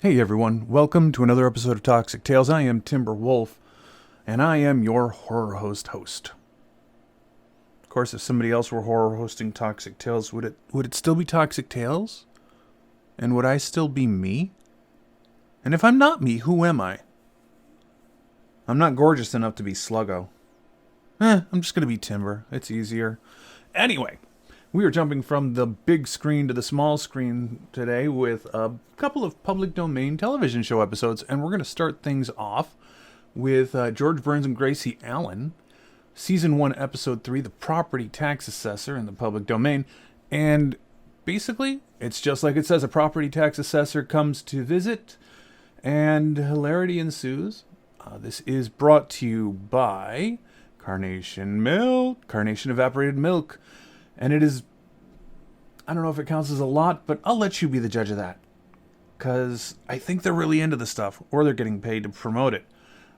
Hey everyone, welcome to another episode of Toxic Tales. I am Timber Wolf, and I am your horror host. Of course, if somebody else were horror hosting Toxic Tales, would it still be Toxic Tales? And would I still be me? And if I'm not me, who am I? I'm not gorgeous enough to be Sluggo. I'm just gonna be Timber. It's easier. Anyway, we are jumping from the big screen to the small screen today with a couple of public domain television show episodes, and we're going to start things off with George Burns and Gracie Allen, Season 1, Episode 3, The Property Tax Assessor in the public domain. And basically, it's just like it says, a property tax assessor comes to visit, and hilarity ensues. This is brought to you by Carnation Evaporated Milk. And it is, I don't know if it counts as a lot, but I'll let you be the judge of that. Because I think they're really into the stuff, or they're getting paid to promote it.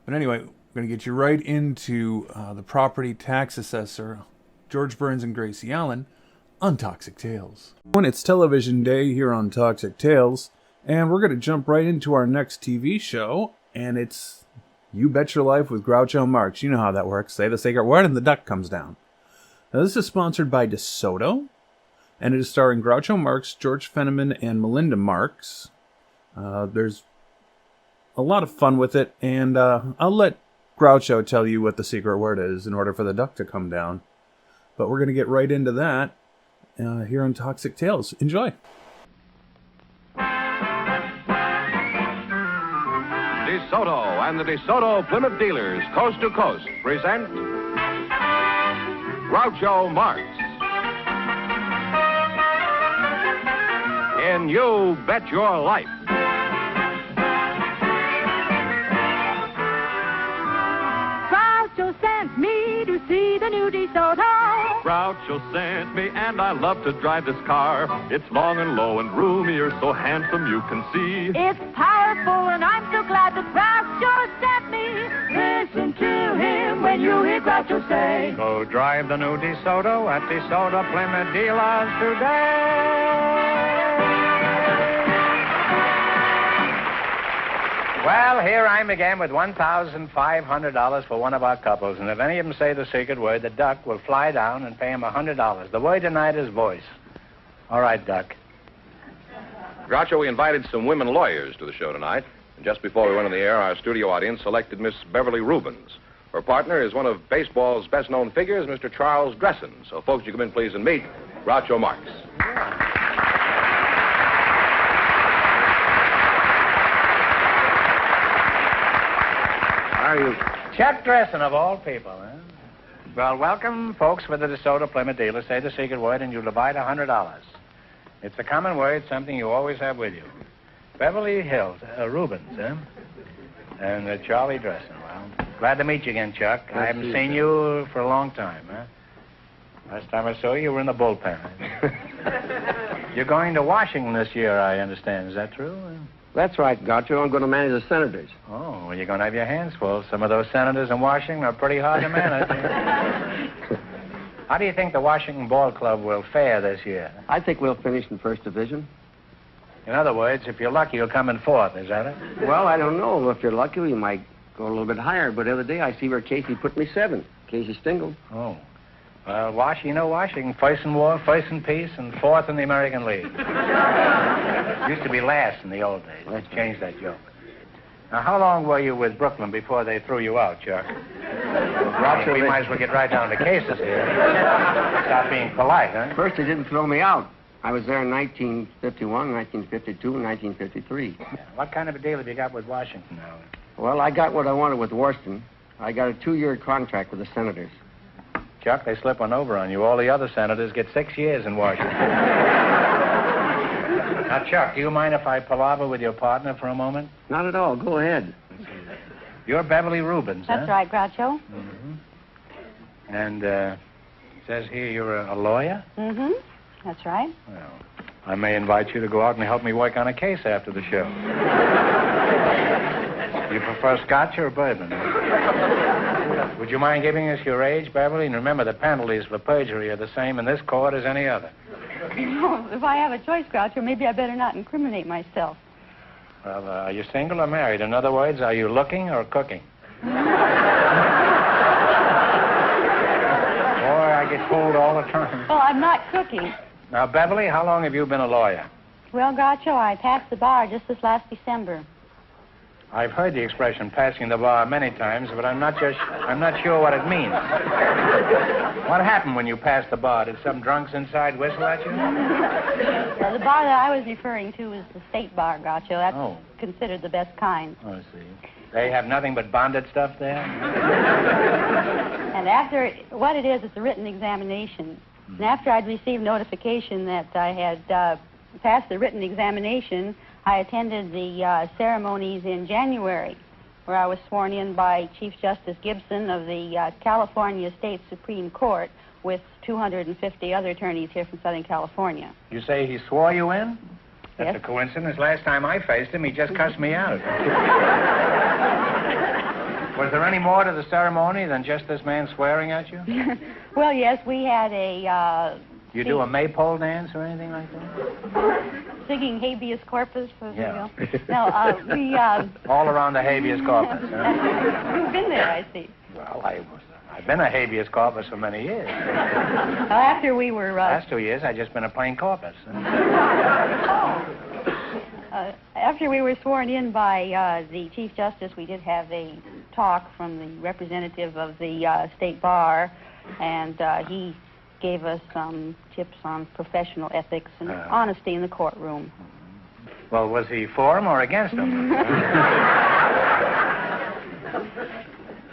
But anyway, we're going to get you right into the Property Tax Assessor, George Burns and Gracie Allen, on Toxic Tales. When it's television day here on Toxic Tales, and we're going to jump right into our next TV show, and it's You Bet Your Life with Groucho Marx. You know how that works. Say the sacred word and the duck comes down. Now, this is sponsored by Desoto, and it is starring Groucho Marx, George Fenneman, and Melinda Marx. There's a lot of fun with it, and I'll let Groucho tell you what the secret word is in order for the duck to come down. But we're going to get right into that here on Toxic Tales. Enjoy! Desoto and the Desoto Plymouth Dealers, coast to coast, present Groucho Marx in You Bet Your Life. Groucho sent me to see the new Desoto. Groucho sent me, and I love to drive this car. It's long and low and roomier, so handsome you can see. It's powerful, and I'm so glad that Groucho sent me. Listen to him when you hear Groucho say, go drive the new Desoto at Desoto Plymouth Dealers today. Well, here I'm again with $1,500 for one of our couples, and if any of them say the secret word, the duck will fly down and pay him $100. The word tonight is voice. All right, duck. Groucho, we invited some women lawyers to the show tonight. And just before we went on the air, our studio audience selected Miss Beverly Rubens. Her partner is one of baseball's best-known figures, Mr. Charles Gresson. So, folks, you come in, please, and meet Groucho Marx. How are you? Chuck Gresson, of all people, huh? Well, welcome, folks, for the DeSoto Plymouth Dealers. Say the secret word, and you'll divide $100. It's a common word, something you always have with you. Beverly Hills, Rubens, huh? And Charlie Dresson. Well, glad to meet you again, Chuck. I haven't seen you for a long time, huh? Last time I saw you, you were in the bullpen. You're going to Washington this year, I understand. Is that true? That's right, Groucho. I'm going to manage the senators. Oh, well, you're going to have your hands full. Some of those senators in Washington are pretty hard to manage. How do you think the Washington Ball Club will fare this year? I think we'll finish in first division. In other words, if you're lucky, you'll come in fourth. Is that it? Well, I don't know. If you're lucky, we might go a little bit higher. But the other day, I see where Casey put me 7. Casey Stingle. Oh. Well, Washington, first in war, first in peace, and fourth in the American League. Used to be last in the old days. Let's change that joke. Now, how long were you with Brooklyn before they threw you out, Chuck? Groucho, we might as well get right down to cases here. Stop being polite, huh? First, they didn't throw me out. I was there in 1951, 1952, and 1953. What kind of a deal have you got with Washington now? Well, I got what I wanted with Worston. I got a 2-year contract with the senators. Chuck, they slip one over on you. All the other senators get 6 years in Washington. Now, Chuck, do you mind if I palaver with your partner for a moment? Not at all. Go ahead. You're Beverly Rubens, That's huh? right, Groucho. Mm-hmm. And, it says here you're a lawyer? Mm-hmm. That's right. Well, I may invite you to go out and help me work on a case after the show. You prefer scotch or bourbon? Would you mind giving us your age, Beverly? And remember, the penalties for perjury are the same in this court as any other. If I have a choice, Groucho, maybe I better not incriminate myself. Well, are you single or married? In other words, are you looking or cooking? Boy, I get fooled all the time. Well, I'm not cooking. Now, Beverly, how long have you been a lawyer? Well, Groucho, I passed the bar just this last December. I've heard the expression passing the bar many times, but I'm not sure what it means. What happened when you passed the bar? Did some drunks inside whistle at you? Well, the bar that I was referring to is the state bar, Groucho. That's considered the best kind. Oh, I see. They have nothing but bonded stuff there? And after, what it is, it's a written examination. And after I'd received notification that I had passed the written examination, I attended the ceremonies in January, where I was sworn in by Chief Justice Gibson of the California State Supreme Court with 250 other attorneys here from Southern California. You say he swore you in? That's Yes. a coincidence. Last time I faced him, he just cussed me out. Was there any more to the ceremony than just this man swearing at you? Well, yes, we had a... You do a maypole dance or anything like that? singing habeas corpus. Yeah. No, we... All around the habeas corpus, huh? You've been there, I see. Well, I've been a habeas corpus for many years. After we were... Last 2 years, I've just been a plain corpus. After we were sworn in by the Chief Justice, we did have a talk from the representative of the State Bar, and he gave us some tips on professional ethics and honesty in the courtroom. Well, was he for him or against him?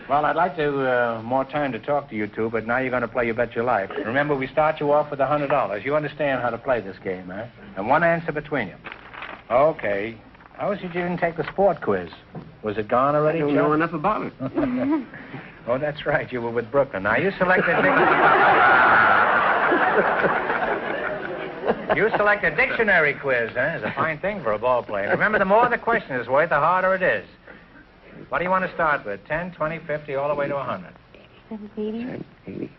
Well, I'd like to more time to talk to you two, but now you're going to play You Bet Your Life. Remember, we start you off with $100. You understand how to play this game, huh? And one answer between you. Okay. How was it you didn't take the sport quiz? Was it gone already, I don't know enough about it. Oh, that's right. You were with Brooklyn. Now, you selected... You select a dictionary quiz, huh? It's a fine thing for a ball player. Remember, the more the question is worth, the harder it is. What do you want to start with? 10, 20, 50, all the way to 100? 80.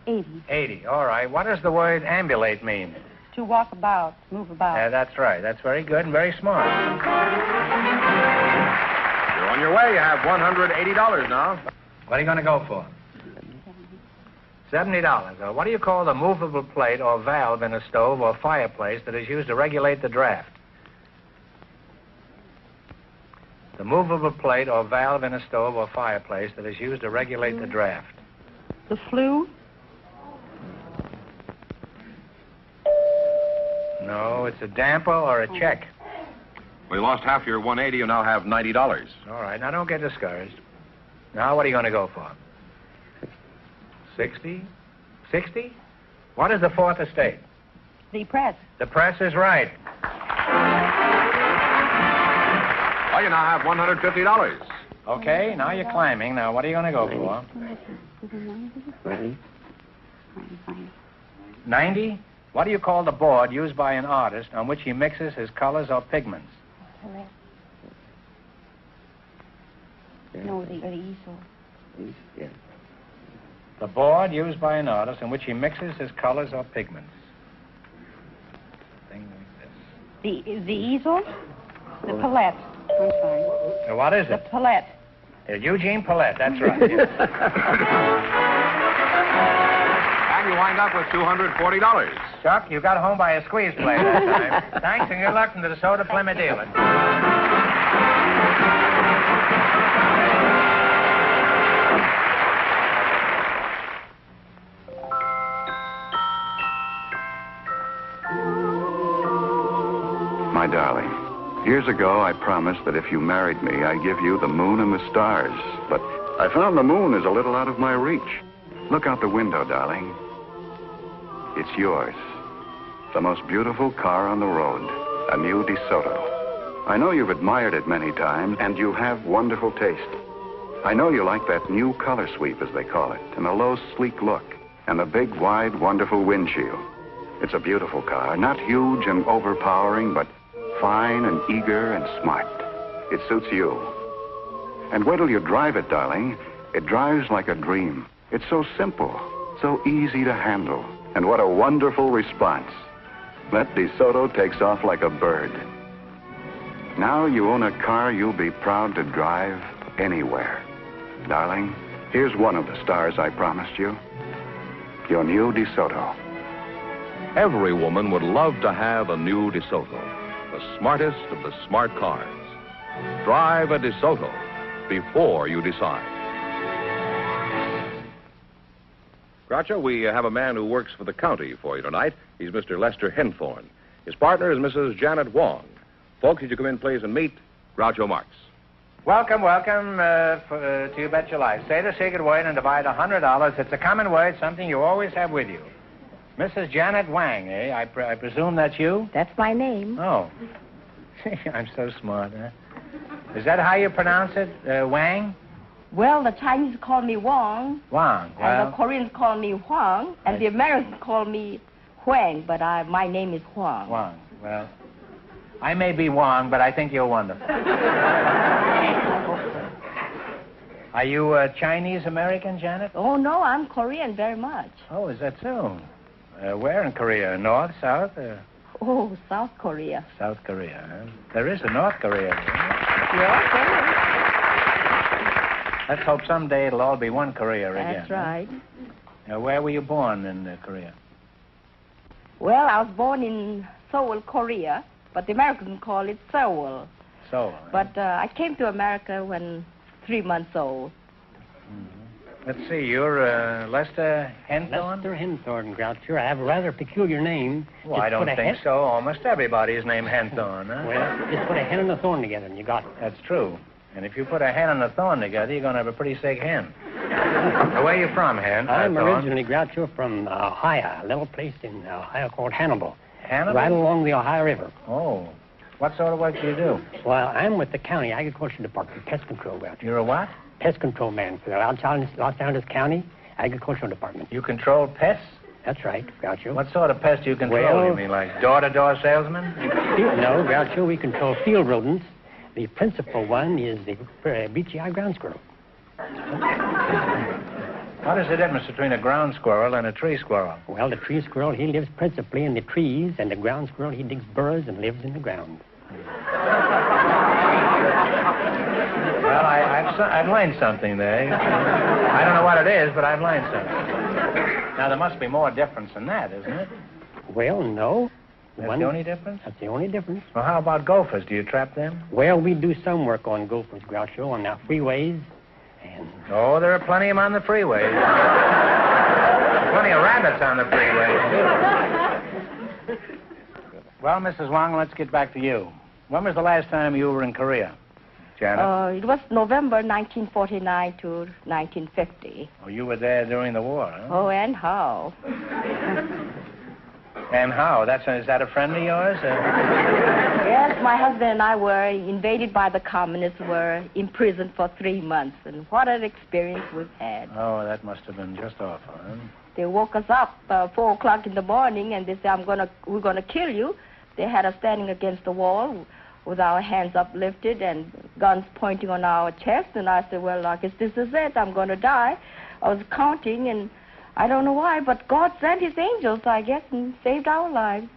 80. 80. All right. What does the word ambulate mean? To walk about, move about. Yeah, that's right. That's very good and very smart. You're on your way. You have $180 now. What are you going to go for? $70. What do you call the movable plate or valve in a stove or fireplace that is used to regulate the draft? The movable plate or valve in a stove or fireplace that is used to regulate the draft. The flue? No, it's a damper or a check. We lost half your 180. You now have $90. All right, now don't get discouraged. Now, what are you going to go for? 60? 60? What is the fourth estate? The press. The press is right. Well, you now have $150. Okay, now you're climbing. Now, what are you going to go for? 20. 90? What do you call the board used by an artist on which he mixes his colors or pigments? No, the easel. Yeah. The board used by an artist in which he mixes his colors or pigments. Thing like this. The easel? The palette. I'm sorry. What is The it? palette. Eugene Palette, that's right. Yes. And you wind up with $240. Chuck, you got home by a squeeze play that time. Thanks, and good luck from the Desoto Plymouth dealer. My darling, years ago I promised that if you married me, I'd give you the moon and the stars. But I found the moon is a little out of my reach. Look out the window, darling. It's yours. The most beautiful car on the road, a new Desoto. I know you've admired it many times, and you have wonderful taste. I know you like that new color sweep, as they call it, and the low, sleek look, and the big, wide, wonderful windshield. It's a beautiful car, not huge and overpowering, but fine and eager and smart. It suits you. And wait till you drive it, darling. It drives like a dream. It's so simple, so easy to handle. And what a wonderful response. That Desoto takes off like a bird. Now you own a car you'll be proud to drive anywhere. Darling, here's one of the stars I promised you. Your new Desoto. Every woman would love to have a new Desoto, the smartest of the smart cars. Drive a Desoto before you decide. Groucho, we have a man who works for the county for you tonight. He's Mr. Lester Henthorne. His partner is Mrs. Janet Wong. Folks, would you come in, please, and meet Groucho Marx. Welcome to You Bet Your Life. Say the secret word and divide $100. It's a common word, something you always have with you. Mrs. Janet Wang, eh? I presume that's you? That's my name. Oh. I'm so smart, huh? Is that how you pronounce it, Wang? Well, the Chinese call me Wang. Wang. And Well, the Koreans call me Huang. And the Americans call me Huang, but my name is Huang. Wang. Well, I may be Wang, but I think you're wonderful. Are you Chinese-American, Janet? Oh, no, I'm Korean very much. Oh, is that so? Where in Korea? North, south? Oh, South Korea. South Korea, huh? There is a North Korea. Yes, there is. Let's hope someday it'll all be one Korea again. That's right. Now, where were you born in Korea? Well, I was born in Seoul, Korea, but the Americans call it Seoul. Seoul. Huh? But I came to America when 3 months old. Let's see, you're Lester Henthorne? Lester Henthorne, Groucho. I have a rather peculiar name. Well, I don't think so. Almost everybody's named Henthorne, huh? Well, just put a hen and a thorn together and you got it. That's true. And if you put a hen and a thorn together, you're going to have a pretty sick hen. Now, where are you from, Hen? I'm Thorne? originally, Groucho, from Ohio, a little place in Ohio called Hannibal. Hannibal? Right along the Ohio River. Oh. What sort of work do you do? Well, I'm with the county agriculture department, pest control, Groucho. You're a what? Pest control man for the Los Angeles County agricultural department. You control pests? That's right, Groucho. What sort of pests do you control? Well- You mean like door-to-door salesman? No, Groucho, we control field rodents. The principal one is the beachy-eyed ground squirrel. What is the difference between a ground squirrel and a tree squirrel? Well, the tree squirrel, he lives principally in the trees, and the ground squirrel, he digs burrows and lives in the ground. Well, I've learned something there. I don't know what it is, but I've learned something. Now, there must be more difference than that, isn't it? Well, no. That's the only difference? That's the only difference. Well, how about gophers? Do you trap them? Well, we do some work on gophers, Groucho, on our freeways, and... Oh, there are plenty of them on the freeways. Plenty of rabbits on the freeways. Well, Mrs. Wang, let's get back to you. When was the last time you were in Korea, Janet? It was November 1949 to 1950. Oh, you were there during the war, huh? Oh, and how? And how? Is that a friend of yours? Yes, my husband and I were invaded by the communists, were imprisoned for 3 months, and what an experience we've had. Oh, that must have been just awful, huh? They woke us up 4 o'clock in the morning, and they said, we're gonna kill you. They had us standing against the wall with our hands uplifted and guns pointing on our chest, and I said, well, I guess this is it. I'm gonna die. I was counting, and I don't know why, but God sent his angels, I guess, and saved our lives.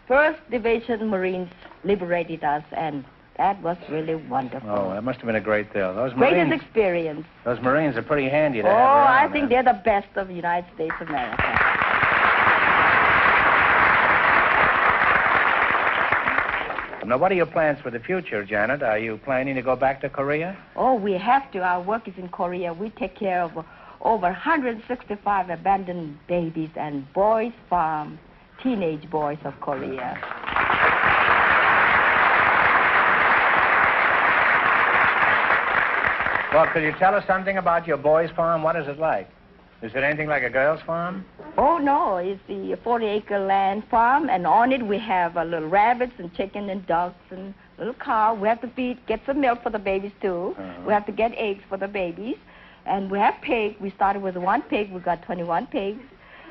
First Division Marines liberated us, and that was really wonderful. Oh, that must have been a great thrill. Greatest experience. Those Marines are pretty handy to Oh, have around, I think they're the best of the United States of America. Now, what are your plans for the future, Janet? Are you planning to go back to Korea? Oh, we have to. Our work is in Korea. We take care of over 165 abandoned babies and boys farm, teenage boys of Korea. Well, could you tell us something about your boys' farm? What is it like? Is it anything like a girl's farm? Oh, no. It's the 40-acre land farm, and on it we have little rabbits and chicken and ducks and little cow. We have to get some milk for the babies, too. We have to get eggs for the babies. And we have pigs. We started with 1 pig. We got 21 pigs.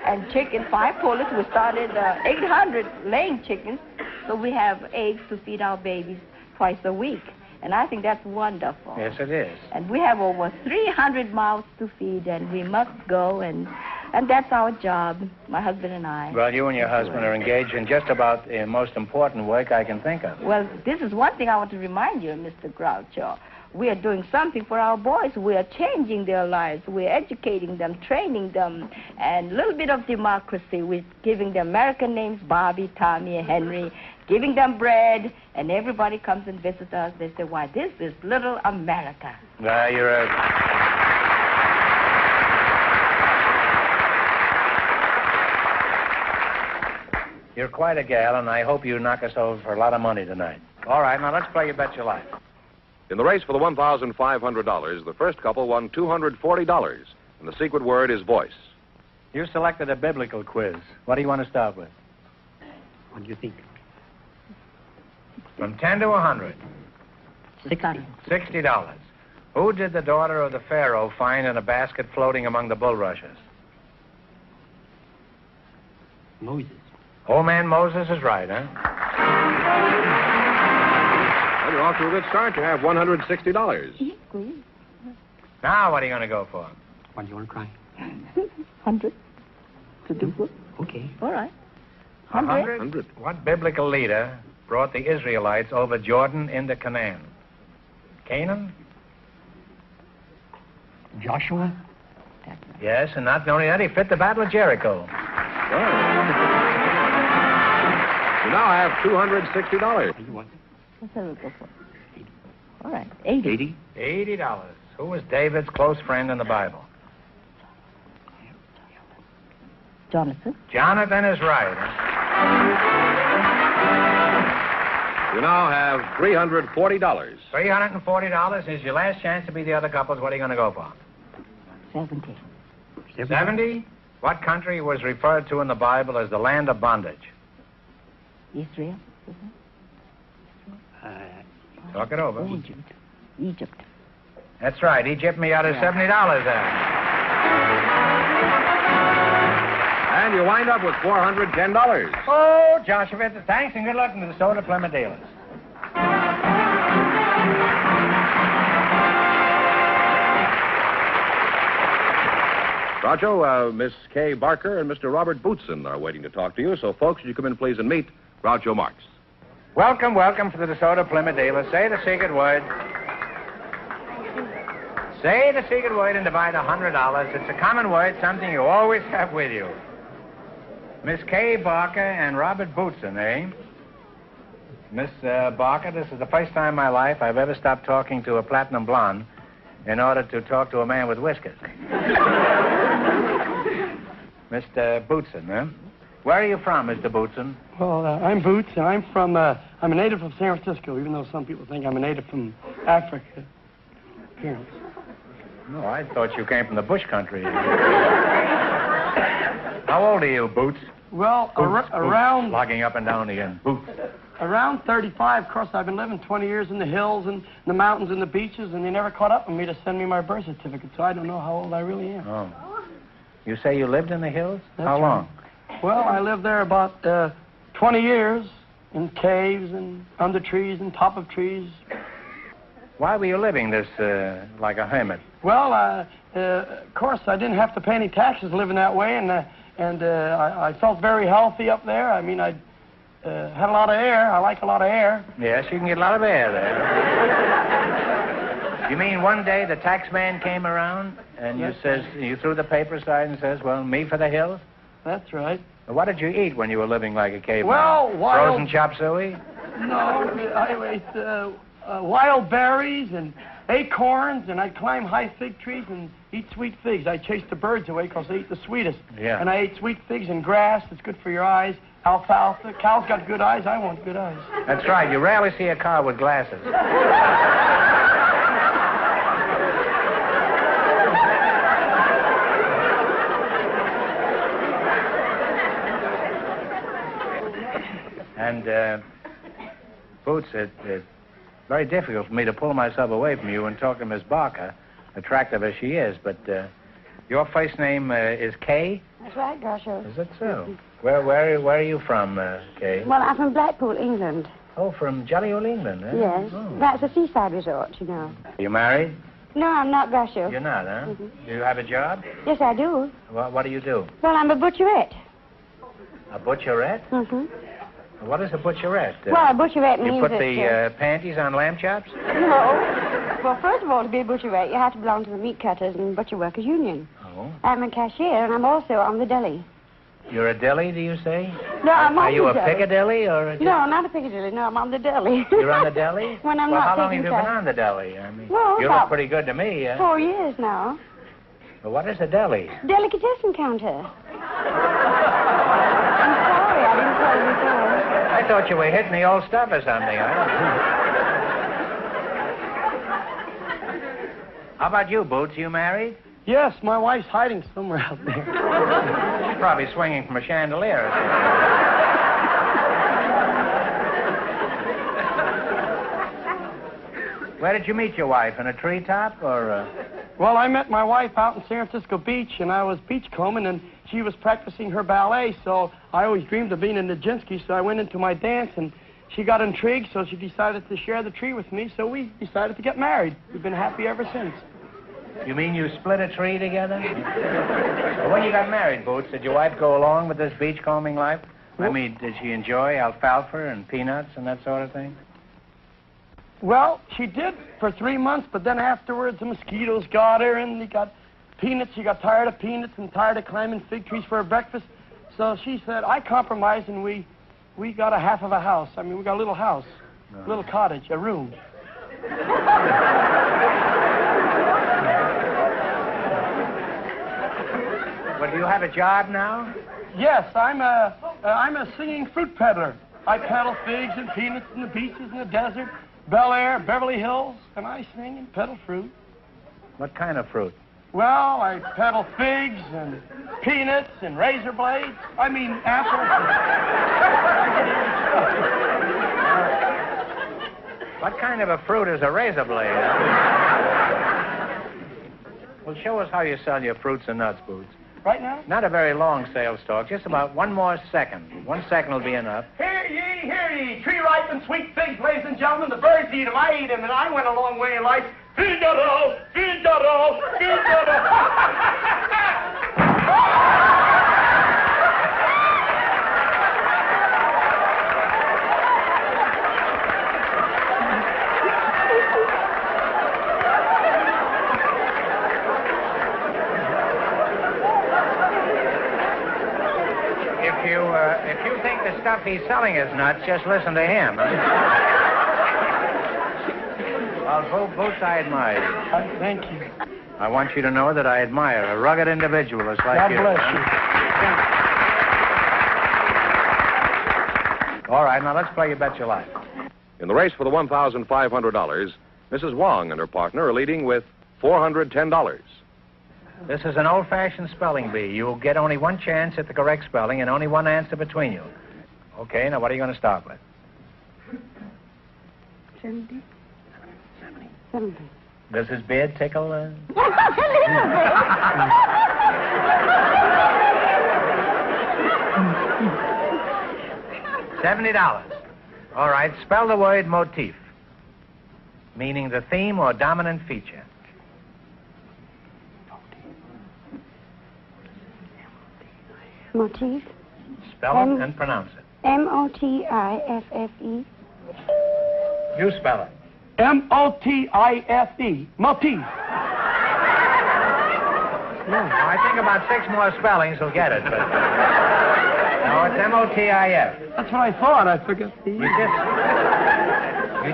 And chicken, 5 pullets. We started 800 laying chickens. So we have eggs to feed our babies twice a week. And I think that's wonderful. Yes, it is. And we have over 300 mouths to feed, and we must go and And that's our job, my husband and I. Well, you and your husband are engaged in just about the most important work I can think of. Well, this is one thing I want to remind you, Mr. Groucho. We are doing something for our boys. We are changing their lives. We're educating them, training them, and a little bit of democracy. We're giving them American names, Bobby, Tommy, and Henry, giving them bread, and everybody comes and visits us. They say, why, this is little America. You're quite a gal, and I hope you knock us over for a lot of money tonight. All right, now let's play You Bet Your Life. In the race for the $1,500, the first couple won $240, and the secret word is voice. You selected a biblical quiz. What do you want to start with? What do you think? From 10 to 100. 60. $60. Who did the daughter of the Pharaoh find in a basket floating among the bulrushes? Moses. Old man Moses is right, huh? Well, you're off to a good start. You have $160. Now, what are you going to go for? What do you want to try? 100 to do good. Okay. All right. 100? What biblical leader brought the Israelites over Jordan into Canaan? Canaan? Joshua? Yes, and not only that, he fit the Battle of Jericho. You now have $260. What's that go for? All right. 80. $80. Who was David's close friend in the Bible? Jonathan. Jonathan is right. You now have $340. $340 is your last chance to be the other couples. What are you going to go for? 70. 70? What country was referred to in the Bible as the land of bondage? Israel. Talk it over. Egypt. That's right. He gypped me out of $70 there. And you wind up with $410. Oh, Joshua, thanks and good luck in the Desoto Plymouth dealers. Groucho, Miss Kay Barker and Mr. Robert Bootson are waiting to talk to you. So, folks, would you come in, please, and meet Groucho Marx. Welcome, welcome to the Desoto Plymouth dealers. Say the secret word. Say the secret word and divide $100. It's a common word, something you always have with you. Miss Kay Barker and Robert Bootson, eh? Miss Barker, this is the first time in my life I've ever stopped talking to a platinum blonde in order to talk to a man with whiskers. Mr. Bootson, huh? Where are you from, Mr. Bootson? Well, I'm Boots, and I'm a native of San Francisco, even though some people think I'm a native from Africa. Appearance. No, I thought you came from the bush country. How old are you, Boots? Well, Boots, around... Logging up and down again. Boots. Around 35. Of course, I've been living 20 years in the hills and the mountains and the beaches, and they never caught up with me to send me my birth certificate, so I don't know how old I really am. Oh. You say you lived in the hills? That's How long? Right. Well, I lived there about 20 years in caves and under trees and top of trees. Why were you living this like a hermit? Well, of course, I didn't have to pay any taxes living that way, and I felt very healthy up there. I mean, I had a lot of air. I like a lot of air. Yes, you can get a lot of air there. You mean one day the tax man came around and you threw the paper aside and says, well, me for the hills? That's right. What did you eat when you were living like a caveman? Well, frozen chop suey? No, I ate wild berries and acorns, and I'd climb high fig trees and eat sweet figs. I chased the birds away because they eat the sweetest. Yeah. And I ate sweet figs and grass. It's good for your eyes. Alfalfa. Cows got good eyes. I want good eyes. That's right. You rarely see a car with glasses. And, Boots, it's very difficult for me to pull myself away from you and talk to Miss Barker, attractive as she is, but your first name is Kay? That's right, Groucho. Is that so? Where are you from, Kay? Well, I'm from Blackpool, England. Oh, from jolly old England, eh? Yes. Oh. That's a seaside resort, you know. Are you married? No, I'm not, Groucho. You're not, huh? Mhm. Do you have a job? Yes, I do. What do you do? Well, I'm a butcherette. A butcherette? Mm-hmm. What is a butcherette? Well, a butcherette You means put that, the panties on lamb chops? No. Well, first of all, to be a butcherette, you have to belong to the meat cutters and butcher workers union. Oh. I'm a cashier, and I'm also on the deli. You're a deli, do you say? No, I'm on Are you the a deli. Piccadilly or a... No, not a Piccadilly. No, I'm on the deli. You're on the deli? When I'm well, not how long have taking you been time. on the deli? I mean, Well, you about look pretty good to me. 4 years now. Well, what is a deli? Delicatessen counter. I'm sorry, I didn't tell you before. I thought you were hitting the old stuff or something. How about you, Boots? You married? Yes, my wife's hiding somewhere out there. She's probably swinging from a chandelier. Where did you meet your wife? In a treetop or... Well, I met my wife out in San Francisco Beach, and I was beachcombing, and she was practicing her ballet, so I always dreamed of being a Nijinsky, so I went into my dance, and she got intrigued, so she decided to share the tree with me, so we decided to get married. We've been happy ever since. You mean you split a tree together? Well, when you got married, Boots, did your wife go along with this beachcombing life? I mean, did she enjoy alfalfa and peanuts and that sort of thing? Well, she did for 3 months, but then afterwards the mosquitoes got her, and they got peanuts. She got tired of peanuts and tired of climbing fig trees for her breakfast. So she said, I compromised, and we got a half of a house. I mean, we got a little house, a little cottage, a room. Well, do you have a job now? Yes, I'm a singing fruit peddler. I peddle figs and peanuts in the beaches in the desert, Bel Air, Beverly Hills, and I sing and peddle fruit. What kind of fruit? Well, I peddle figs and peanuts and razor blades. I mean, apples. What kind of a fruit is a razor blade? Well, show us how you sell your fruits and nuts, Boots. Right now? Not a very long sales talk, just about one more second. 1 second will be enough. Hear ye, tree-ripe and sweet figs, ladies and gentlemen. The birds eat them, I eat them, and I went a long way in life. Figaro, Figaro, Figaro. If you think the stuff he's selling is nuts, just listen to him. Well, Boots, I admire you. Thank you. I want you to know that I admire a rugged individualist like God you. bless you. All right, now let's play You Bet Your Life. In the race for the $1,500, Mrs. Wong and her partner are leading with $410. This is an old-fashioned spelling bee. You'll get only one chance at the correct spelling and only one answer between you. Okay, now what are you going to start with? 70. Does his beard tickle? $70. All right, spell the word motif, meaning the theme or dominant feature. Motif. Spell it and pronounce it. M-O-T-I-F-F-E. You spell it. M-O-T-I-F-E. Motif. I think about 6 more spellings will get it, but... No, it's M-O-T-I-F. That's what I thought. I forgot the... You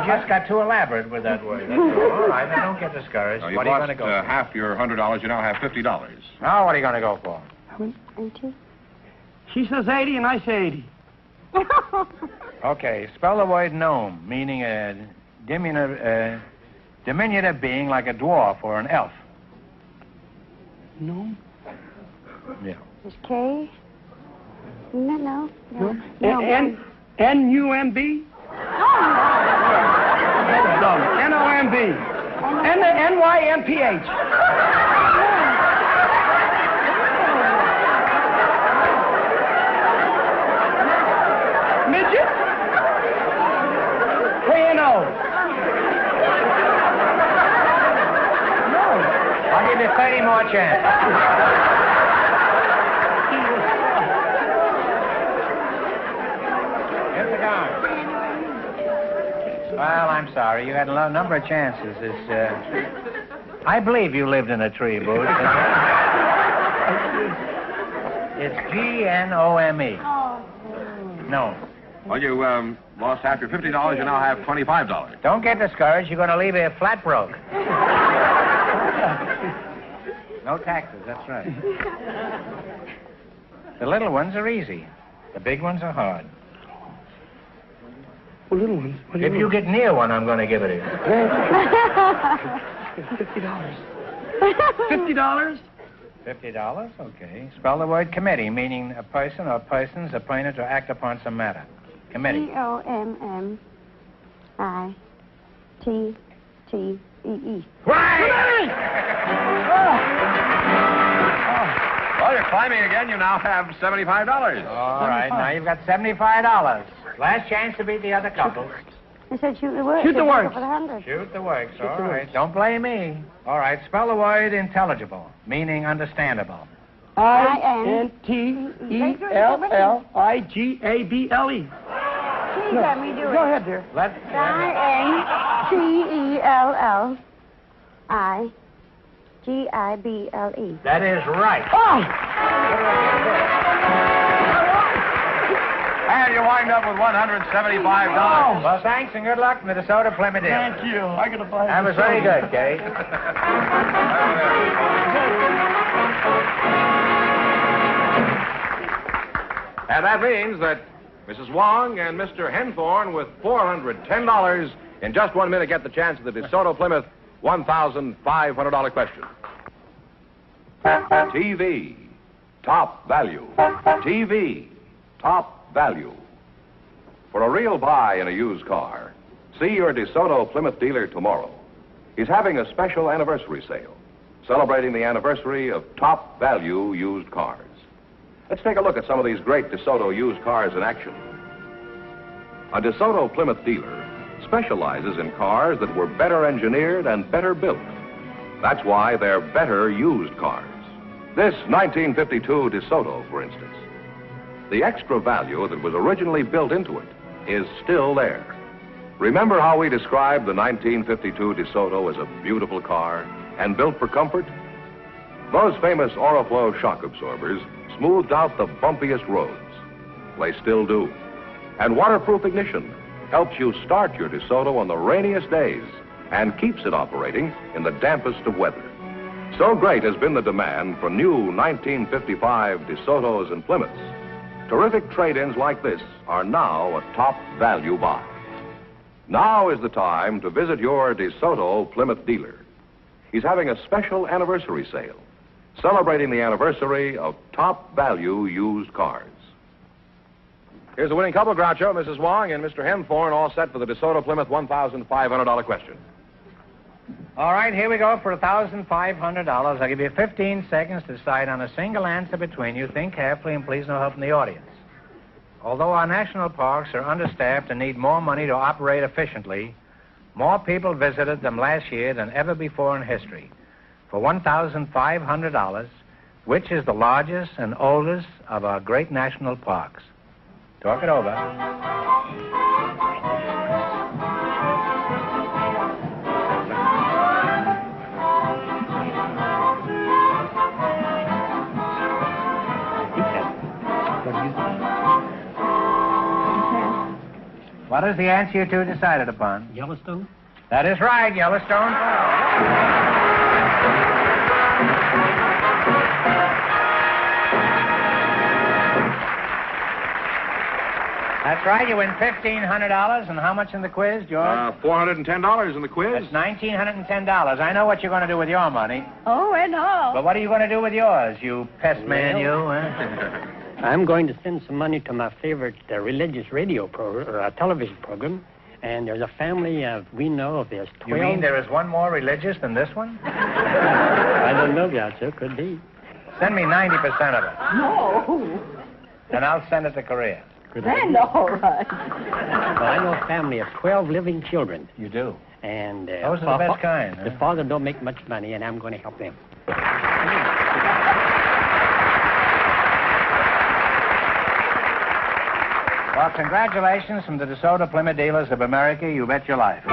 just got too elaborate with that word. That's all right, now don't get discouraged. Now, What are you going to go for? half your $100. You now have $50. Now, what are you going to go for? 80. She says 80, and I say 80. Okay, spell the word gnome, meaning a diminutive being like a dwarf or an elf. No. Yeah. Is K? No. N-U-M-B? N-O-M-B. N-Y-M-P-H. Midget? K-N-O. No. give you 30 more chances. Here's the card. Well, I'm sorry. You had a number of chances. I believe you lived in a tree, Boots. It's Gnome. No. Well, you lost half your $50. You now have $25. Don't get discouraged. You're going to leave here flat broke. No taxes, that's right. The little ones are easy. The big ones are hard. Well, little ones. If you get near one, I'm going to give it to you. $50. $50? $50? Okay. Spell the word committee, meaning a person or persons appointed to act upon some matter. Committee. COMMITTEE. Right! Well, you're climbing again. You now have $75. All right, now you've got $75. Last chance to beat the other couple. I said shoot the works. Shoot the works. For the 100. Shoot the works, all right. Don't blame me. All right, spell the word intelligible, meaning understandable. INTELLIGABLE. Please let me do it. Go ahead, dear. Let's... INTELLIGIBLE. That is right. Oh! And you wind up with $175. Well, thanks and good luck in the Desoto Plymouth deal. Thank you. I gotta buy That was very good, Kate. And that means that Mrs. Wong and Mr. Henthorne with $410 in just 1 minute get the chance at the DeSoto Plymouth $1,500 question. TV, top value. TV, top value. For a real buy in a used car, see your DeSoto Plymouth dealer tomorrow. He's having a special anniversary sale, celebrating the anniversary of top value used cars. Let's take a look at some of these great DeSoto used cars in action. A DeSoto Plymouth dealer specializes in cars that were better engineered and better built. That's why they're better used cars. This 1952 DeSoto, for instance. The extra value that was originally built into it is still there. Remember how we described the 1952 DeSoto as a beautiful car and built for comfort? Those famous Oriflow shock absorbers smoothed out the bumpiest roads. They still do. And waterproof ignition helps you start your DeSoto on the rainiest days and keeps it operating in the dampest of weather. So great has been the demand for new 1955 DeSotos and Plymouths. Terrific trade-ins like this are now a top value buy. Now is the time to visit your DeSoto Plymouth dealer. He's having a special anniversary sale, celebrating the anniversary of top value used cars. Here's the winning couple, Groucho, Mrs. Wong and Mr. Henthorne, all set for the DeSoto Plymouth $1,500 question. All right, here we go for $1,500. I'll give you 15 seconds to decide on a single answer between you. Think carefully and please no help from the audience. Although our national parks are understaffed and need more money to operate efficiently, more people visited them last year than ever before in history. For $1,500, which is the largest and oldest of our great national parks? Talk it over. What is the answer you two decided upon? Yellowstone? That is right, Yellowstone. That's right, you win $1,500. And how much in the quiz, George? $410 in the quiz. That's $1,910. I know what you're going to do with your money. Oh, and all. But what are you going to do with yours, you pest man, you? Huh? I'm going to send some money to my favorite religious television program. And there's a family we know of. There's 12. You mean there is one more religious than this one? I don't know, Groucho. Could be. Send me 90% of it. No. And I'll send it to Korea. Then all right. Well, I know a family of 12 living children. You do? And those are the best kind. The father don't make much money, and I'm going to help them. Well, congratulations from the Desoto Plymouth Dealers of America. You bet your life.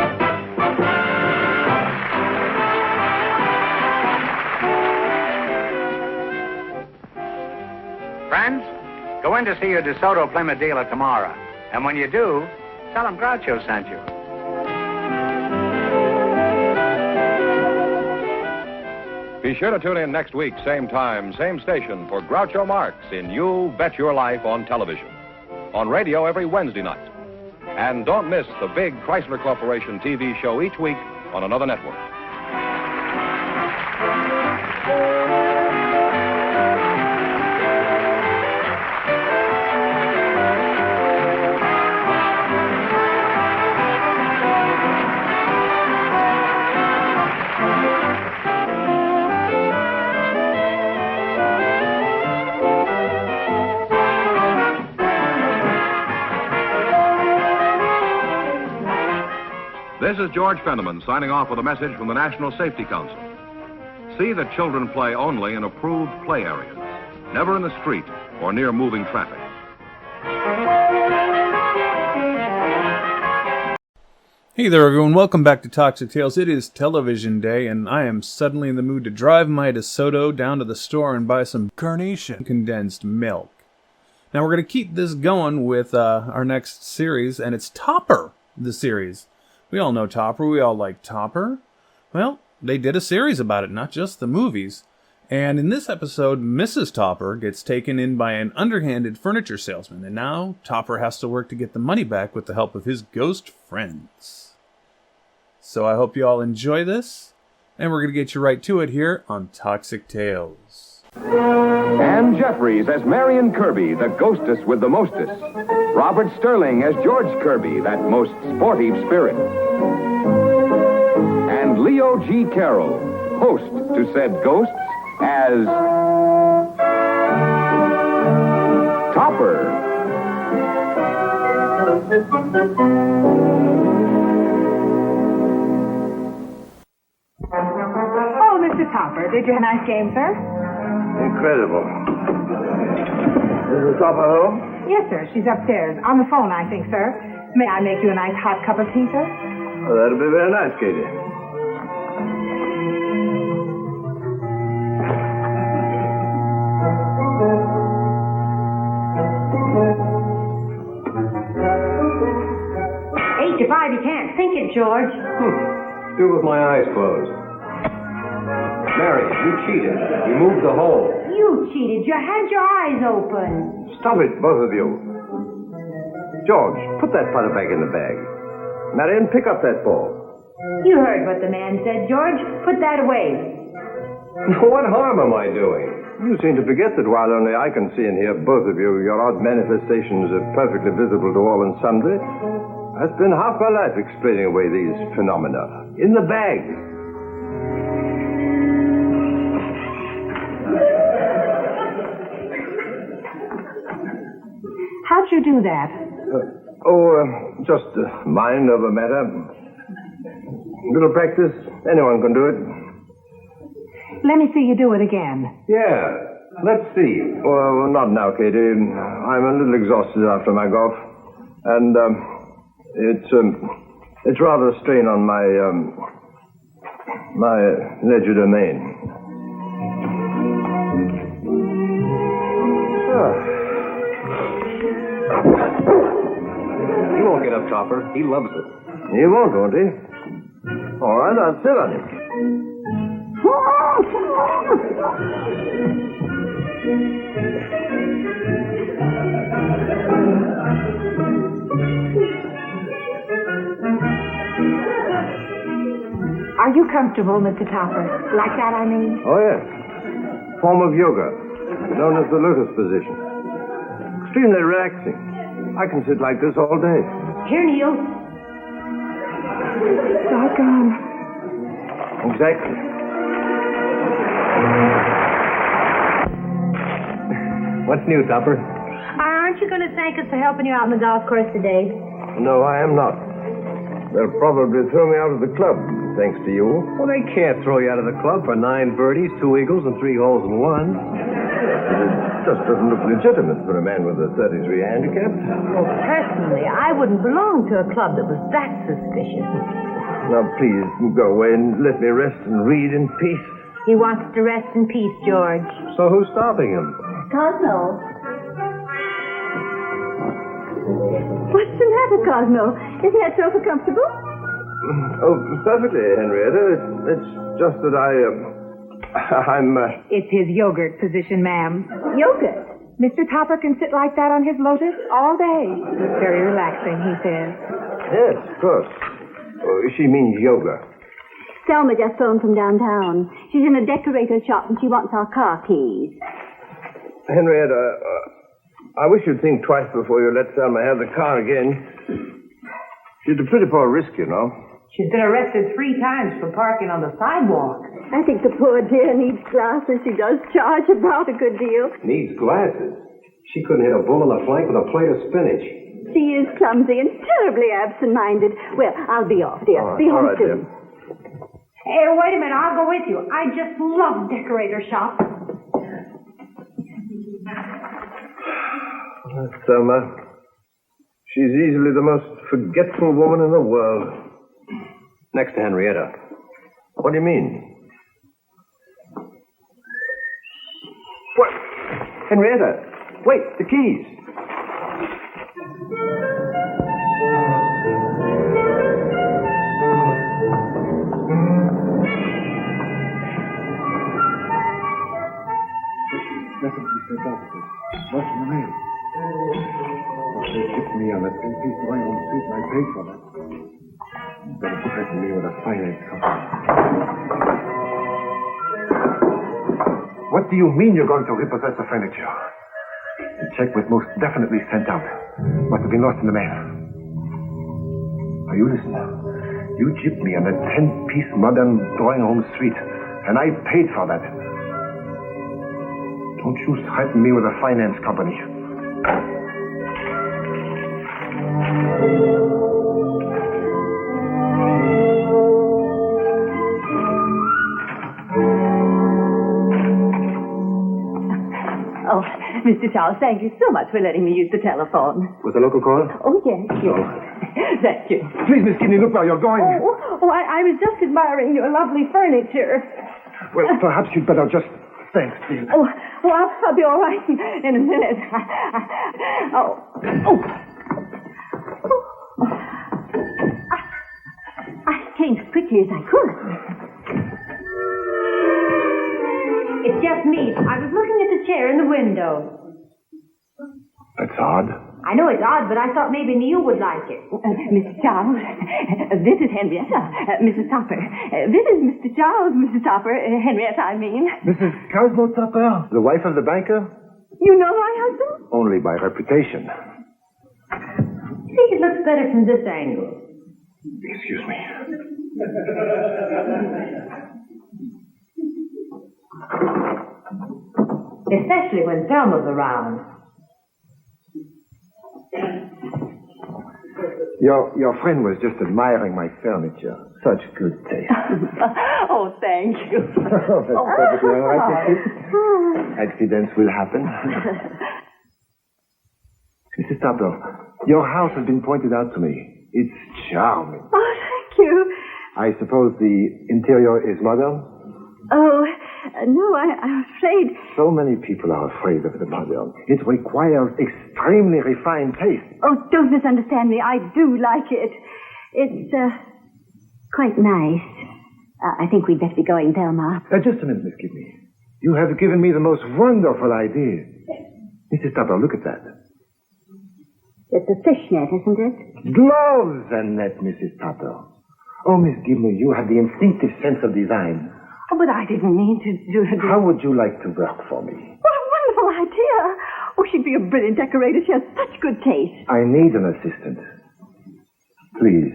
Friends, go in to see your Desoto Plymouth dealer tomorrow. And when you do, tell him Groucho sent you. Be sure to tune in next week, same time, same station, for Groucho Marx in You Bet Your Life on television. On radio every Wednesday night. And don't miss the big Chrysler Corporation TV show each week on another network. This is George Fenneman signing off with a message from the National Safety Council. See that children play only in approved play areas, never in the street or near moving traffic. Hey there, everyone. Welcome back to Toxic Tales. It is television day, and I am suddenly in the mood to drive my DeSoto down to the store and buy some carnation condensed milk. Now, we're going to keep this going with our next series, and it's Topper, the series. We all know Topper. We all like Topper. Well, they did a series about it, not just the movies. And in this episode, Mrs. Topper gets taken in by an underhanded furniture salesman, and now Topper has to work to get the money back with the help of his ghost friends. So I hope you all enjoy this, and we're going to get you right to it here on Toxic Tales. Ann Jeffries as Marion Kirby, the ghostess with the mostest. Robert Sterling as George Kirby, that most sporty spirit. And Leo G. Carroll, host to said ghosts, as Topper. Oh, Mr. Topper, did you have a nice game, sir? Incredible. Is the Topper home? Yes, sir. She's upstairs. On the phone, I think, sir. May I make you a nice hot cup of tea, sir? Oh, that'll be very nice, Katie. Eight to five, you can't think it, George. Do it with my eyes closed. Mary, you cheated. You moved the hole. You cheated. You had your eyes open. Stop it, both of you. George, put that putter back in the bag. Marion, pick up that ball. You heard what the man said, George. Put that away. What harm am I doing? You seem to forget that while only I can see and hear both of you, your odd manifestations are perfectly visible to all and sundry. I spent half my life explaining away these phenomena. In the bag. How'd you do that? Just mind over matter. Little practice. Anyone can do it. Let me see you do it again. Yeah. Let's see. Well, not now, Katie. I'm a little exhausted after my golf. And, it's rather a strain on my legerdemain. He won't get up, Topper. He loves it. He won't he? All right, I'll sit on him. Are you comfortable, Mr. Topper? Like that, I mean? Oh, yes. Form of yoga, known as the lotus position. Extremely relaxing. I can sit like this all day. Here, Neil. Doggone. Exactly. What's new, Topper? Aren't you going to thank us for helping you out on the golf course today? No, I am not. They'll probably throw me out of the club. thanks to you. Well, they can't throw you out of the club for 9 birdies, 2 eagles, and 3 holes in one. It just doesn't look legitimate for a man with a 33 handicap. Well, personally, I wouldn't belong to a club that was that suspicious. Now, please, go away and let me rest and read in peace. He wants to rest in peace, George. So who's stopping him? Cosmo. What's the matter, Cosmo? Isn't that sofa comfortable? Oh, perfectly, Henrietta. It's just that I'm... It's his yogurt position, ma'am. Yogurt? Mr. Topper can sit like that on his lotus all day. It's very relaxing, he says. Yes, of course. Oh, she means yoga. Selma just phoned from downtown. She's in a decorator's shop and she wants our car keys. Henrietta, I wish you'd think twice before you let Selma have the car again. She's a pretty poor risk, you know. She's been arrested 3 times for parking on the sidewalk. I think the poor dear needs glasses. She does charge about a good deal. Needs glasses? She couldn't hit a bull in the flank with a plate of spinach. She is clumsy and terribly absent-minded. Well, I'll be off, dear. Be home soon. Hey, wait a minute. I'll go with you. I just love decorator shops. Selma, she's easily the most forgetful woman in the world. Next to Henrietta. What do you mean? What? Henrietta, wait, the keys. What's in the mail? They tipped me on that 10-piece line on the street, and I paid for that. They'll threaten me with a finance company. What do you mean you're going to repossess the furniture? The check was most definitely sent out. Must have been lost in the mail. Now, you listen. You gypped me on that 10-piece modern drawing room suite, and I paid for that. Don't you threaten me with a finance company. Oh, Mr. Charles, thank you so much for letting me use the telephone. Was the local call? Oh, yes. Thank you. Please, Miss Kidney, look where you're going. I was just admiring your lovely furniture. Well, perhaps you'd better just... Thanks, dear. I'll be all right in a minute. I came as quickly as I could. It's just me. I was looking at the chair in the window. That's odd. I know it's odd, but I thought maybe you would like it. Mr. Charles, this is Henrietta, Mrs. Topper. This is Mr. Charles, Mrs. Topper, Henrietta, I mean. Mrs. Cosmo Topper, the wife of the banker? You know my husband? Only by reputation. I think it looks better from this angle. Excuse me. Especially when Thelma's around. Your friend was just admiring my furniture. Such good taste. Oh, thank you. That's perfectly all right. Accidents will happen. Mrs. Topper, your house has been pointed out to me. It's charming. Oh, thank you. I suppose the interior is modern? Oh, no, I'm afraid. So many people are afraid of the modern. It requires extremely refined taste. Oh, don't misunderstand me. I do like it. It's, quite nice. I think we'd better be going, Thelma. Just a minute, Miss Kidney. You have given me the most wonderful idea. Mrs. Topper, look at that. It's a fishnet, isn't it? Gloves and net, Mrs. Topper. Oh, Miss Gibney, you have the instinctive sense of design. Oh, but I didn't mean to do it. How would you like to work for me? What a wonderful idea. Oh, she'd be a brilliant decorator. She has such good taste. I need an assistant. Please,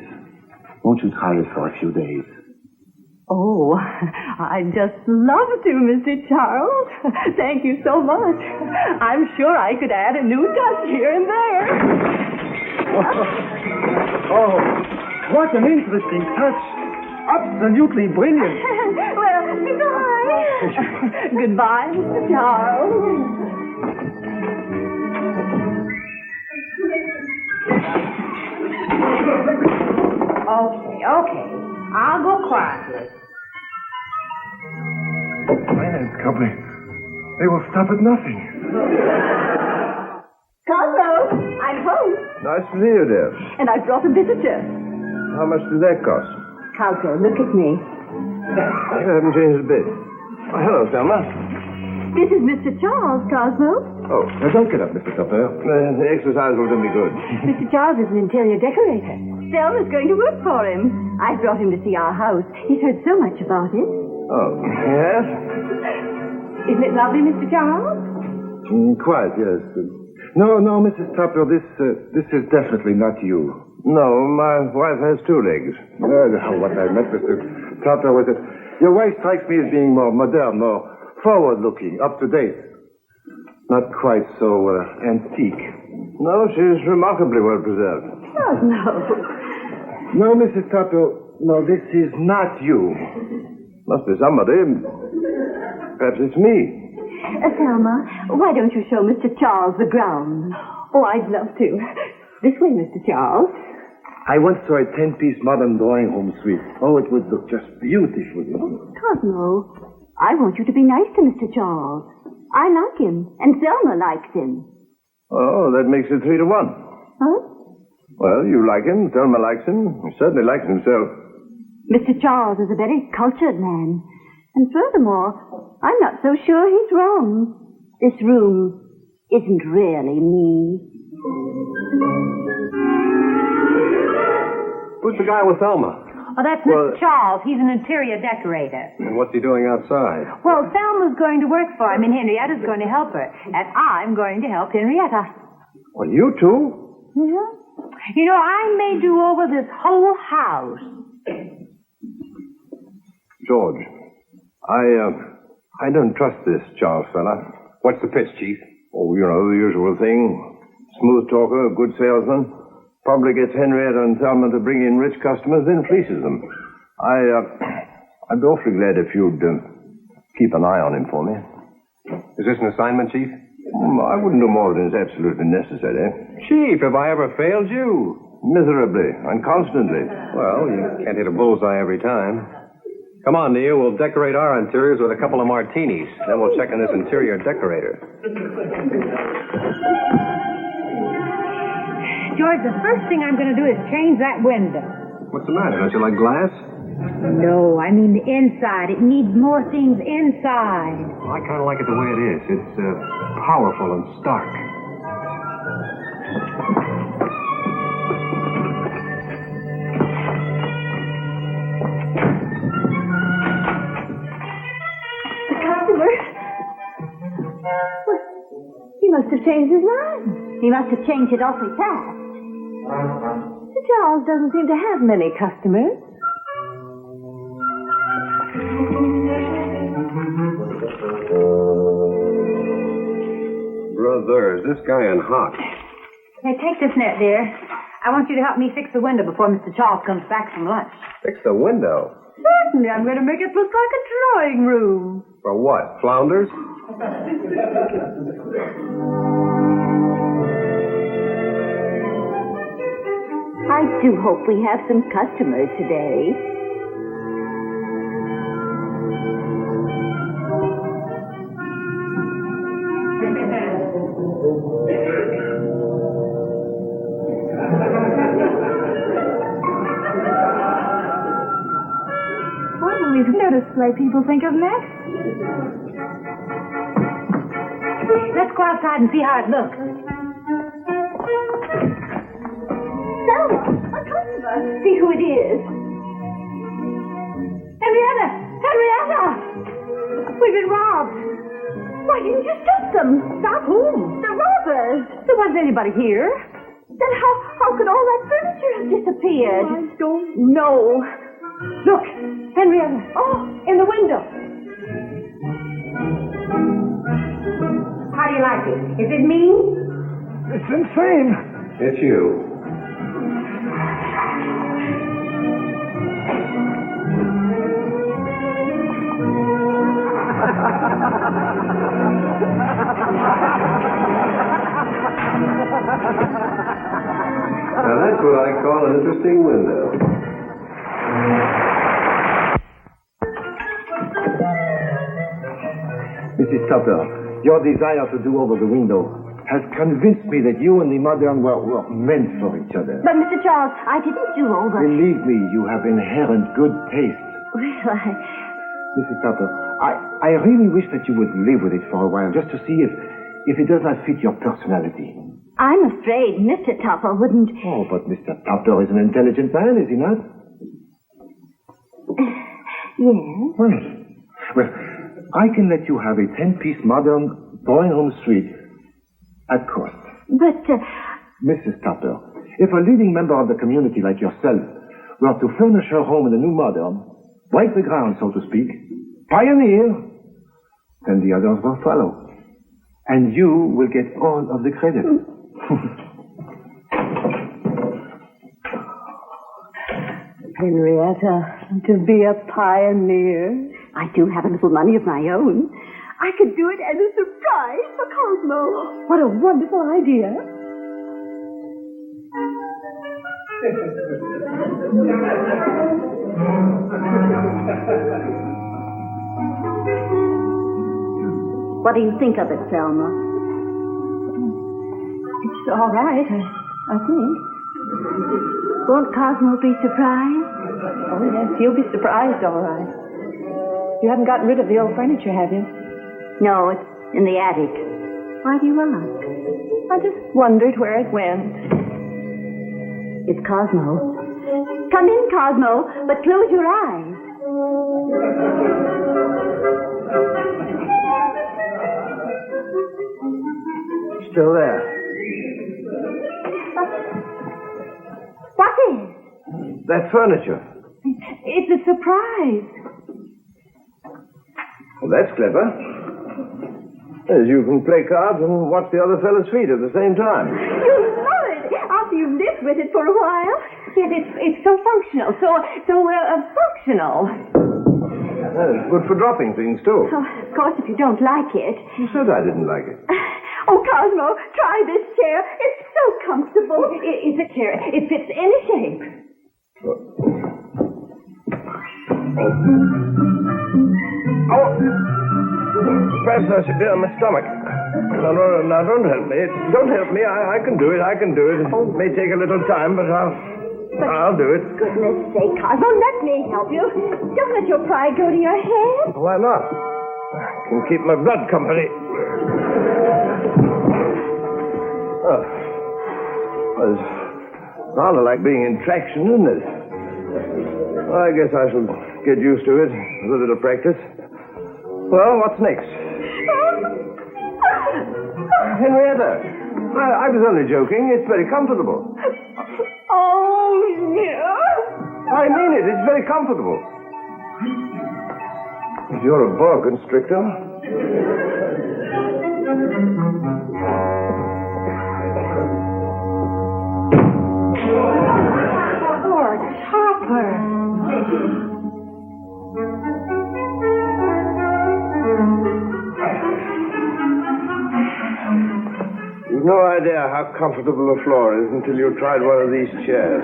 won't you try it for a few days? Oh, I'd just love to, Mr. Charles. Thank you so much. I'm sure I could add a new touch here and there. Oh, what an interesting touch. absolutely brilliant. Well, goodbye. Goodbye, Mr. Charles. Okay. I'll go quietly. Finance company. They will stop at nothing. Cosmo, I'm home. Nice to see you, dear. And I brought a visitor. How much did that cost? Cosmo, look at me. You haven't changed a bit. Oh, hello, Selma. This is Mr. Charles, Cosmo. Oh, now don't get up, Mr. Tupper. The exercise will do me good. Mr. Charles is an interior decorator. Selma's going to work for him. I brought him to see our house. He's heard so much about it. Oh, yes? Isn't it lovely, Mr. Charles? Quite, yes. No, Mrs. Tupper, this is definitely not you. No, my wife has two legs. What I meant, Mr. Tupper, was that your wife strikes me as being more modern, more forward-looking, up-to-date. Not quite so antique. No, she's remarkably well-preserved. Oh, no. No, Mrs. Tupper, no, this is not you. Must be somebody. Perhaps it's me. Selma, why don't you show Mr. Charles the grounds? Oh, I'd love to. This way, Mr. Charles. I once saw a 10-piece modern drawing room suite. Oh, it would look just beautiful. Cosmo, I want you to be nice to Mr. Charles. I like him, and Selma likes him. Oh, that makes it 3-1. Huh? Well, you like him, Selma likes him. He certainly likes himself. Mr. Charles is a very cultured man. And furthermore, I'm not so sure he's wrong. This room isn't really me. Who's the guy with Selma? Oh, that's Mr. Charles. He's an interior decorator. And what's he doing outside? Well, Selma's going to work for him, and Henrietta's going to help her. And I'm going to help Henrietta. Well, you two? Yeah. You know, I may do over this whole house. George, I don't trust this Charles fella. What's the pitch, Chief? Oh, you know, the usual thing. Smooth talker, good salesman. Probably gets Henrietta and Selma to bring in rich customers, then fleeces them. I'd be awfully glad if you'd keep an eye on him for me. Is this an assignment, Chief? I wouldn't do more than is absolutely necessary. Chief, have I ever failed you? Miserably and constantly. Well, you can't hit a bullseye every time. Come on, Neil. We'll decorate our interiors with a couple of martinis. Then we'll check on this interior decorator. George, the first thing I'm going to do is change that window. What's the matter? Don't you like glass? No, I mean the inside. It needs more things inside. Well, I kind of like it the way it is. It's powerful and stark. The customer? Well, he must have changed his mind. He must have changed it awfully fast. Mr. Charles doesn't seem to have many customers. Brother, is this guy in hot? Hey, take this net, dear. I want you to help me fix the window before Mr. Charles comes back from lunch. Fix the window? Certainly, I'm going to make it look like a drawing room. For what? Flounders? I do hope we have some customers today. What will these little display people think of next? Let's go outside and see how it looks. Selma, a customer. See who it is. Henrietta! Henrietta! We've been robbed. Why didn't you stop them? Stop whom? The robbers. There wasn't anybody here. Then how could all that furniture have disappeared? I don't know. Look, Henrietta. Oh, in the window. How do you like it? Is it mean? It's insane. It's you. Now, that's what I call an interesting window. Mrs. Tupper, your desire to do over the window has convinced me that you and the modern were meant for each other. But, Mr. Charles, I didn't do over. Believe me, you have inherent good taste. Well, Mrs. Tupper, I really wish that you would live with it for a while, just to see if it does not fit your personality. I'm afraid Mr. Tupper wouldn't... Oh, but Mr. Tupper is an intelligent man, is he not? Yes. Well, I can let you have a 10-piece modern drawing-room suite at cost. But, Mrs. Tupper, if a leading member of the community like yourself were to furnish her home in a new modern, break the ground, so to speak, pioneer, then the others will follow. And you will get all of the credit. Henrietta, to be a pioneer. I do have a little money of my own. I could do it as a surprise for Cosmo. What a wonderful idea. What do you think of it, Selma? It's all right, I think. Won't Cosmo be surprised? Oh, yes, he'll be surprised, all right. You haven't gotten rid of the old furniture, have you? No, it's in the attic. Why do you ask? I just wondered where it went. It's Cosmo. Come in, Cosmo, but close your eyes. Still there. What is? That furniture. It's a surprise. Well, that's clever. As you can play cards and watch the other fellow's feet at the same time. You love it after you've lived with it for a while. Yes, it's so functional, so functional. It's good for dropping things, too. Oh, of course, if you don't like it. You said I didn't like it. Oh, Cosmo, try this chair. It's so comfortable. It's a chair. It fits any shape. Oh, perhaps I should be on my stomach. Now, don't help me. Don't help me. I can do it. I can do it. It may take a little time, but I'll do it. Goodness sake, Cosmo, let me help you. Don't let your pride go to your head. Why not? I can keep my blood company. Oh, well, it's rather like being in traction, isn't it? Well, I guess I shall get used to it with a little practice. Well, what's next? Henrietta, I was only joking. It's very comfortable. Oh, yeah. I mean it. It's very comfortable. If you're a boa constrictor. Poor Topper. You've no idea how comfortable the floor is until you've tried one of these chairs.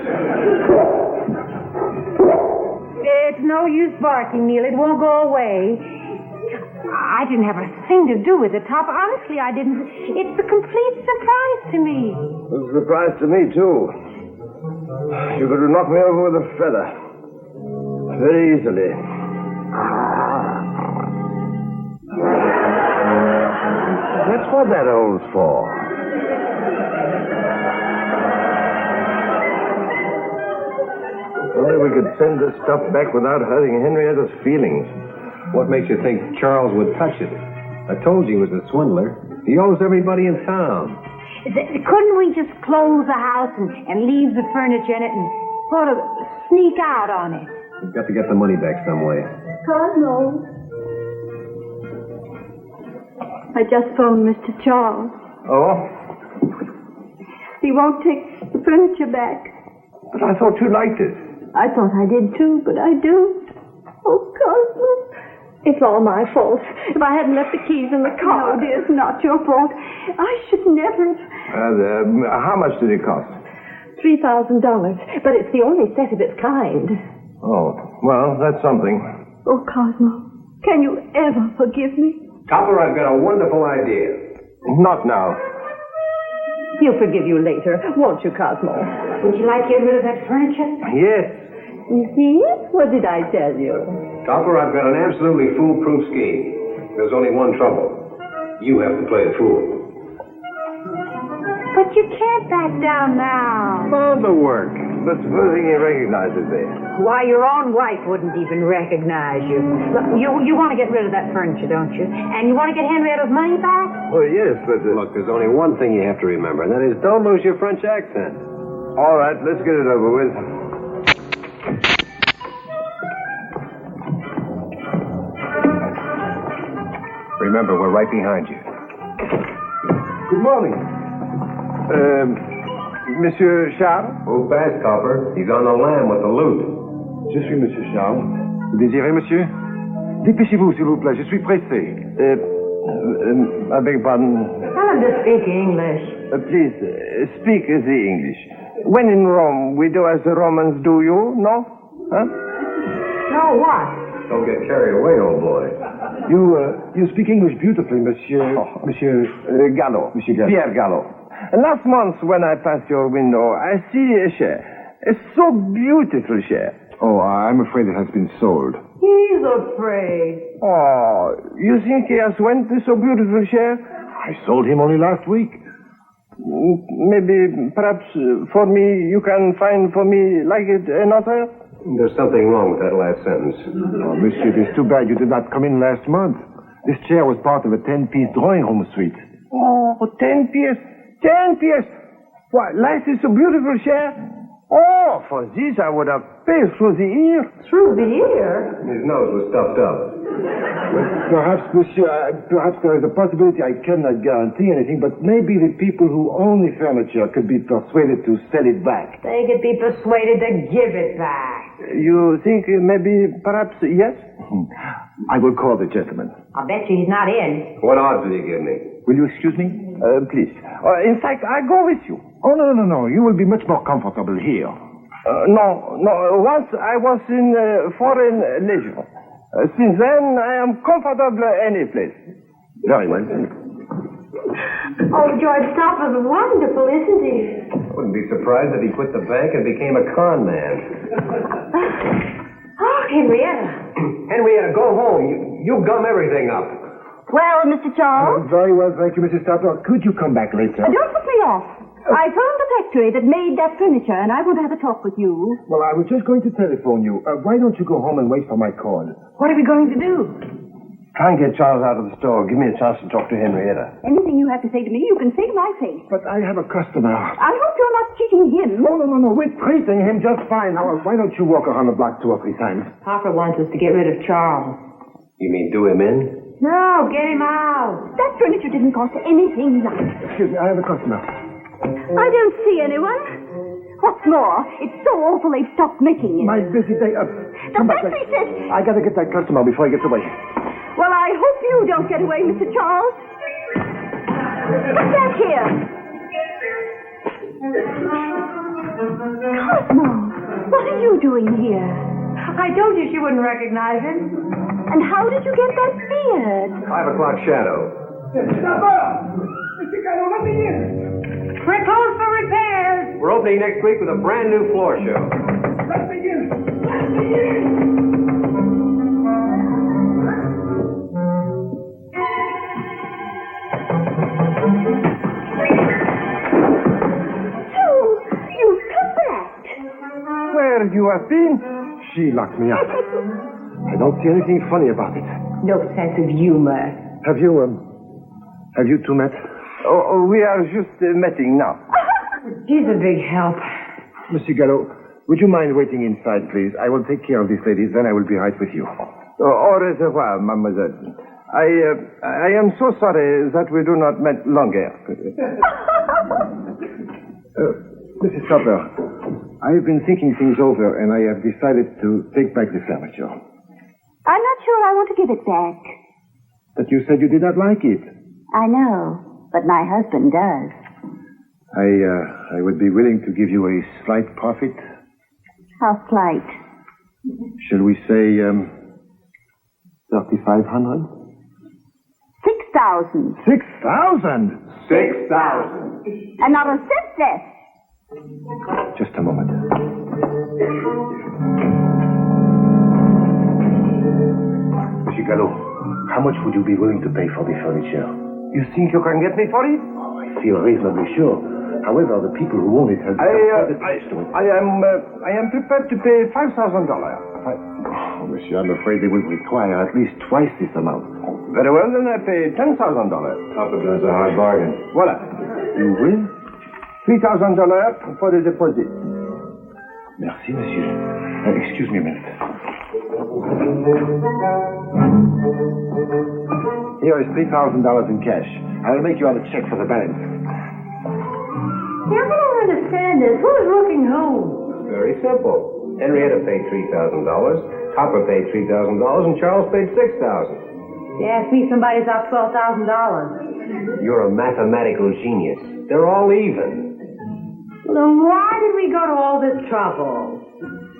It's no use barking, Neil. It won't go away. I didn't have a thing to do with it, Topper. Honestly, I didn't. It's a complete surprise to me. It was a surprise to me, too. You could have knocked me over with a feather. Very easily. That's what that hole's for. Only we could send this stuff back without hurting Henrietta's feelings. What makes you think Charles would touch it? I told you he was a swindler. He owes everybody in town. Couldn't we just close the house and leave the furniture in it and sort of sneak out on it? We've got to get the money back some way. Cosmo. I just phoned Mr. Charles. Oh? He won't take the furniture back. But I thought you liked it. I thought I did too, but I do. Oh, Cosmo, if It's all my fault. If I hadn't left the keys in the car. No, dear, it's not your fault. I should never have. How much did it cost? $3,000. But it's the only set of its kind. Oh, well, that's something. Oh, Cosmo, can you ever forgive me? Copper, I've got a wonderful idea. Not now. He'll forgive you later, won't you, Cosmo? Would you like to get rid of that furniture? Yes. You see? What did I tell you? Copper, I've got an absolutely foolproof scheme. There's only one trouble. You have to play the fool. But you can't back down now. All the work. But supposing he recognizes me. Why, your own wife wouldn't even recognize you. Look, you want to get rid of that furniture, don't you? And you want to get Henrietta's money back? Well, yes, but... Look, there's only one thing you have to remember, and that is don't lose your French accent. All right, let's get it over with. Remember, we're right behind you. Good morning. Monsieur Charles? Move fast, Copper. He's on the lam with the loot. Je suis Monsieur Charles. Vous désirez, monsieur? Dépêchez-vous, s'il vous plaît. Je suis pressé. I beg your pardon. Tell him to speak English. Please, speak the English. When in Rome, we do as the Romans do, you, no? Huh? No, what? Don't get carried away, old boy. You speak English beautifully, Monsieur... Monsieur... Gallo. Monsieur Gallo. Pierre Gallo. Last month, when I passed your window, I see a chair. A so beautiful chair. Oh, I'm afraid it has been sold. He's afraid. Oh, you think he has went this so beautiful chair? I sold him only last week. Maybe, perhaps, for me, you can find for me like it another? There's something wrong with that last sentence. Oh, monsieur, it is too bad you did not come in last month. This chair was part of a 10-piece drawing room suite. Oh, 10 pièces. 10 pièces. Why, life is so beautiful chair. Oh, for this I would have paid through the ear. Through the ear? His nose was stuffed up. Perhaps, monsieur, perhaps there is a possibility. I cannot guarantee anything, but maybe the people who own the furniture could be persuaded to sell it back. They could be persuaded to give it back. You think maybe, perhaps, yes? I will call the gentleman. I'll bet you he's not in. What odds will you give me? Will you excuse me? Please. In fact, I go with you. Oh, no. You will be much more comfortable here. No. Once I was in foreign leisure. Since then, I am comfortable any place. Very well. Oh, George Stopper's wonderful, isn't he? Wouldn't be surprised if he quit the bank and became a con man. Oh, Henrietta. Henrietta, go home. You gum everything up. Well, Mr. Charles? Very well, thank you, Mrs. Stopper. Could you come back later? Don't put me off. I phoned the factory that made that furniture, and I want to have a talk with you. Well, I was just going to telephone you. Why don't you go home and wait for my call? What are we going to do? Try and get Charles out of the store. Give me a chance to talk to Henrietta. Anything you have to say to me, you can say to my face. But I have a customer. I hope you're not cheating him. No. We're treating him just fine. Now, why don't you walk around the block 2 or 3 times? Papa wants us to get rid of Charles. You mean do him in? No, get him out. That furniture didn't cost anything like. Excuse me, I have a customer. I don't see anyone. What's more, it's so awful they've stopped making it. My busy day. The factory says... I gotta get that customer before he gets away. Well, I hope you don't get away, Mr. Charles. Come back here. Cosmo, what are you doing here? I told you she wouldn't recognize him. And how did you get that beard? 5 o'clock shadow. Mr. Gallo, let me in. We're closed for repairs. We're opening next week with a brand new floor show. Let me in. Let me in. You've come back. Where you have been? She locked me up. I don't see anything funny about it. No sense of humor. Have you two met? Oh, we are just meeting now. He's a big help. Monsieur Gallo, would you mind waiting inside, please? I will take care of these ladies, then I will be right with you. Au revoir, mademoiselle. I am so sorry that we do not meet longer. Mrs. Stopper, I have been thinking things over, and I have decided to take back the furniture. I'm not sure I want to give it back. But you said you did not like it. I know, but my husband does. I would be willing to give you a slight profit. How slight? Shall we say, 3,500? 6,000. 6,000? 6,000. And not a cent less. Just a moment. Monsieur Gallo, how much would you be willing to pay for the furniture? You think you can get me for it? Oh, I feel reasonably sure. However, the people who own it have... I am prepared to pay $5,000. Oh, monsieur, I'm afraid they will require at least twice this amount. Very well, then I pay $10,000. Papa does a hard bargain. Voila. You will? $3,000 for the deposit. Merci, monsieur. Excuse me a minute. Here is $3,000 in cash. I'll make you out a check for the balance. Yeah, I don't understand this. Who's looking who? Very simple. Henrietta paid $3,000, Topper paid $3,000, and Charles paid $6,000. You ask me, somebody's out $12,000. You're a mathematical genius. They're all even. Well, then why did we go to all this trouble?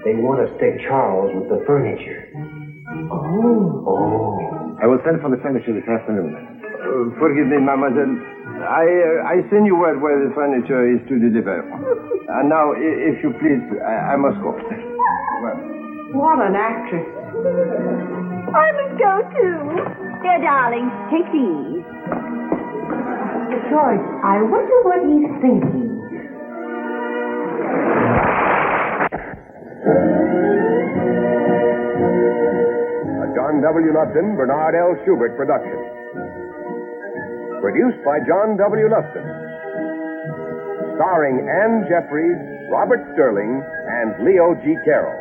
They want to stick Charles with the furniture. Oh. I will send for the furniture this afternoon. Forgive me, mademoiselle. I send you word where the furniture is to deliver. And now, if you please, I must go. Well. What an actress. I must go, too. Here, darling, take these. George, I wonder what he's thinking. A John W. Lufton, Bernard L. Schubert production. Produced by John W. Lufton. Starring Anne Jeffries, Robert Sterling, and Leo G. Carroll.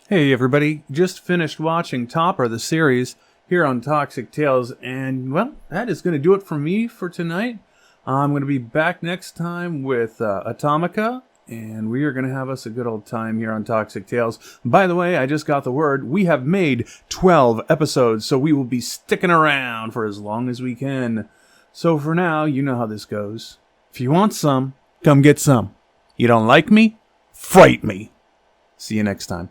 Hey everybody, just finished watching Topper, the series, here on Toxic Tales, and well, that is going to do it for me for tonight. I'm going to be back next time with Atomica, and we are going to have us a good old time here on Toxic Tales. By the way, I just got the word, we have made 12 episodes, so we will be sticking around for as long as we can. So for now, you know how this goes. If you want some, come get some. You don't like me? Fright me. See you next time.